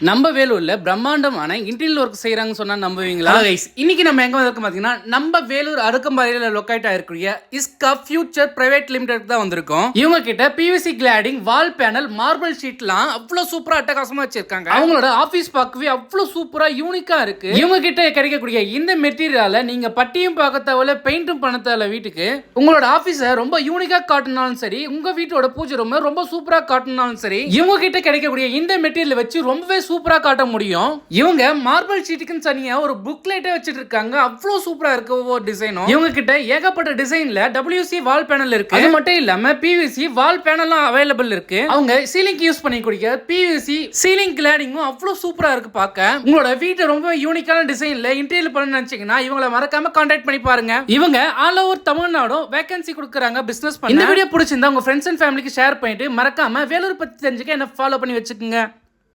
நம்ம வேலூர்ல பிரம்மாண்டமான இன்டீரியர் ஒர்க் செய்யறாங்கன்னு சொன்னா நம்புவீங்களா? இன்னைக்கு நம்ம எங்க வந்திருக்கோம் பாத்தீங்கன்னா, நம்ம வேலூர் அருக்கம்பாறையில லொக்கேட் ஆயிருக்கிற இஸ்கா ஃபியூச்சர் பிரைவேட் லிமிடெட் தான் வந்திருக்கோம். இவங்க கிட்ட PVC cladding, wall panel, marble ஷீட்லாம் அவ்வளவு சூப்பரா அட்டகாசமா வச்சிருக்காங்க. அவங்களோட ஆபீஸ் பார்க்கவே அவ்வளவு சூப்பரா யூனிக்கா இருக்கு. இவங்க கிட்ட கிடைக்கக்கூடிய இந்த மெட்டீரியலால நீங்க பட்டியும் பார்க்க தேவையில்ல, பெயிண்டும் பண்ண தேவையில்ல. வீட்டுக்கு உங்களோட ஆபீஸ ரொம்ப யூனிக்கா காட்டணும்னாலும் சரி, உங்க வீட்டோட பூஜை ரூம் ரொம்ப சூப்பரா காட்டணும்னாலும் சரி, இவங்க கிட்ட கிடைக்கக்கூடிய இந்த மெட்டீரியல் வச்சு ரொம்பவே சூப்பரா காட்ட முடியும். இவங்க மார்பிள் ஷீட்டுக்கு தனியா ஒரு புக்லைட்டே வச்சிட்டு இருக்காங்க. அவ்வளவு சூப்பரா இருக்கு ஒவ்வொரு டிசைனும். இவங்க கிட்ட ஏகப்பட்ட டிசைன்ல WC வால் பேனல் இருக்கு. அது மட்டும் இல்லாம PVC வால் பேனலும் அவைலபிள் இருக்கு. அவங்க சீலிங் யூஸ் பண்ணிக்கூடிய PVC சீலிங் கிளாடிங்கும் அவ்வளவு சூப்பரா இருக்கு பார்க்க. உங்களோட வீட்டை ரொம்ப யூனிக்கான டிசைன்ல இன்டீரியர் பண்ண நினைச்சீங்கன்னா இவங்களை மறக்காம கான்டாக்ட் பண்ணி பாருங்க. இவங்க ஆல் ஓவர் தமிழ்நாடும் வேகன்சி கொடுக்குறாங்க பிசினஸ் பண்ண. இந்த வீடியோ பிடிச்சிருந்தா உங்க ஃப்ரெண்ட்ஸ் அண்ட் ஃபேமிலிக்கு ஷேர் பண்ணிட்டு மறக்காம வேலூர் பத்தி தெரிஞ்சுக்க என்ன ஃபாலோ பண்ணி வச்சுக்கோங்க.